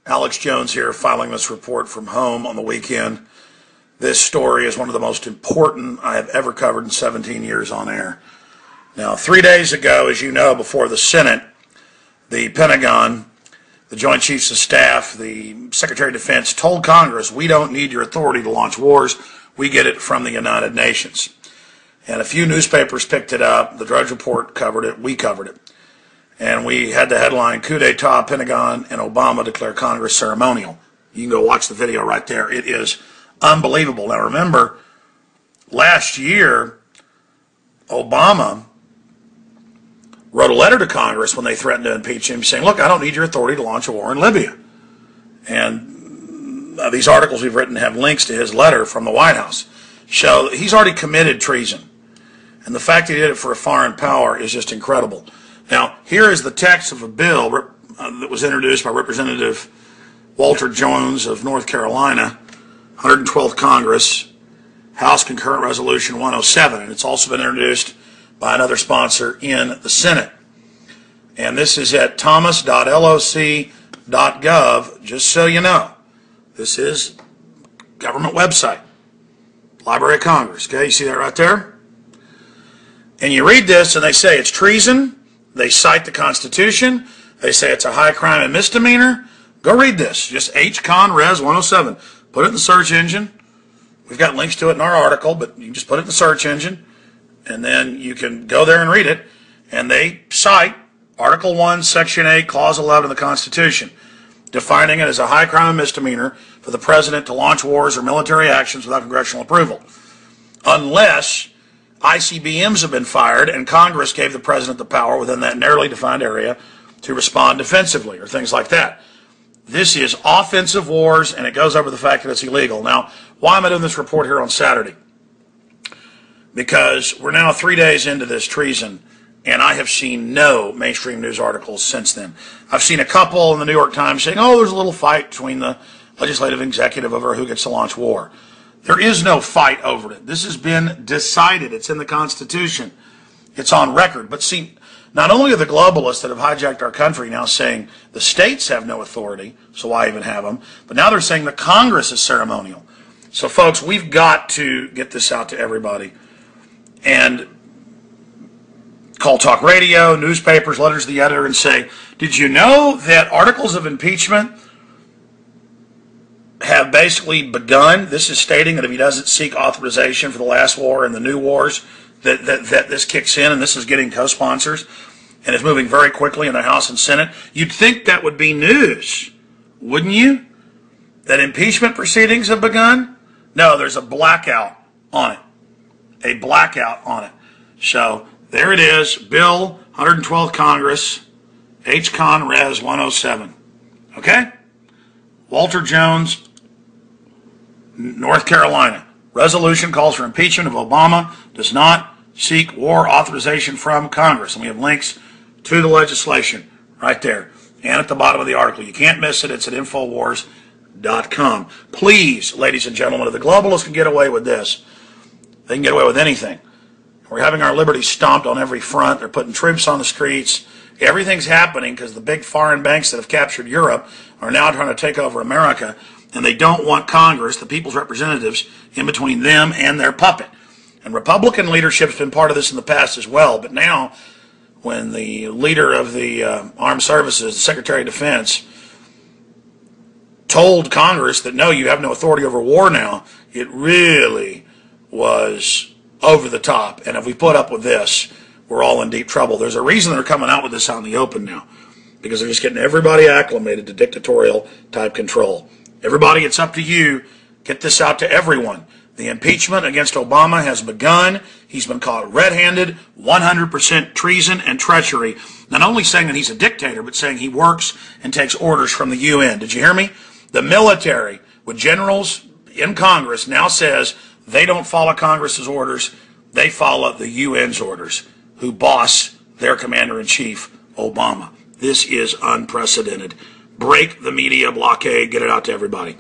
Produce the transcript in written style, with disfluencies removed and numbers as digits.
Alex Jones here, filing this report from home on the weekend. This story is one of the most important I have ever covered in 17 years on air. Now, 3 days ago, as you know, before the Senate, the Pentagon, the Joint Chiefs of Staff, the Secretary of Defense told Congress, we don't need your authority to launch wars. We get it from the United Nations. And a few newspapers picked it up. The Drudge Report covered it. We covered it. And we had the headline, Coup d'etat, Pentagon and Obama declare Congress ceremonial. You can go watch the video right there. It is unbelievable. Now remember, last year, Obama wrote a letter to Congress when they threatened to impeach him saying, look, I don't need your authority to launch a war in Libya. And these articles we've written have links to his letter from the White House. So he's already committed treason. And the fact that he did it for a foreign power is just incredible. Now, here is the text of a bill that was introduced by Representative Walter Jones of North Carolina, 112th Congress, House Concurrent Resolution 107. And it's also been introduced by another sponsor in the Senate. And this is at thomas.loc.gov, just so you know. This is government website, Library of Congress. Okay, you see that right there? And you read this and they say it's treason. They cite the Constitution. They say it's a high crime and misdemeanor. Go read this. Just H-Con Res 107. Put it in the search engine. We've got links to it in our article, but you can just put it in the search engine, and then you can go there and read it. And they cite Article 1, Section 8, Clause 11 of the Constitution, defining it as a high crime and misdemeanor for the president to launch wars or military actions without congressional approval, unless ICBMs have been fired and Congress gave the president the power within that narrowly defined area to respond defensively or things like that. This is offensive wars, and it goes over the fact that it's illegal. Now, why am I doing this report here on Saturday? Because we're now 3 days into this treason, and I have seen no mainstream news articles since then. I've seen a couple in the New York Times saying, oh, there's a little fight between the legislative and executive over who gets to launch war. There is no fight over it. This has been decided. It's in the Constitution. It's on record. But see, not only are the globalists that have hijacked our country now saying the states have no authority, so why even have them, but now they're saying the Congress is ceremonial. So folks, we've got to get this out to everybody. And call talk radio, newspapers, letters to the editor, and say, did you know that articles of impeachment have basically begun? This is stating that if he doesn't seek authorization for the last war and the new wars, that this kicks in, and this is getting co-sponsors, and is moving very quickly in the House and Senate. You'd think that would be news, wouldn't you? That impeachment proceedings have begun? No, there's a blackout on it. A blackout on it. So there it is, Bill 112th Congress, H-Con Res 107. Okay? Walter Jones, North Carolina. Resolution calls for impeachment of Obama, does not seek war authorization from Congress. And we have links to the legislation right there and at the bottom of the article. You can't miss it. It's at Infowars.com. Please, ladies and gentlemen, if the globalists can get away with this, they can get away with anything. We're having our liberty stomped on every front. They're putting troops on the streets. Everything's happening because the big foreign banks that have captured Europe are now trying to take over America, and they don't want Congress, the people's representatives, in between them and their puppet. And Republican leadership's been part of this in the past as well, but now when the leader of the armed services, the Secretary of Defense, told Congress that no, you have no authority over war now, it really was over the top. And if we put up with this, we're all in deep trouble. There's a reason they're coming out with this out in the open now, because they're just getting everybody acclimated to dictatorial type control. Everybody, it's up to you. Get this out to everyone. The impeachment against Obama has begun. He's been caught red-handed, 100% treason and treachery. Not only saying that he's a dictator, but saying he works and takes orders from the UN. Did you hear me? The military, with generals in Congress, now says they don't follow Congress's orders. They follow the UN's orders, who boss their commander-in-chief, Obama. This is unprecedented. Break the media blockade. Get it out to everybody.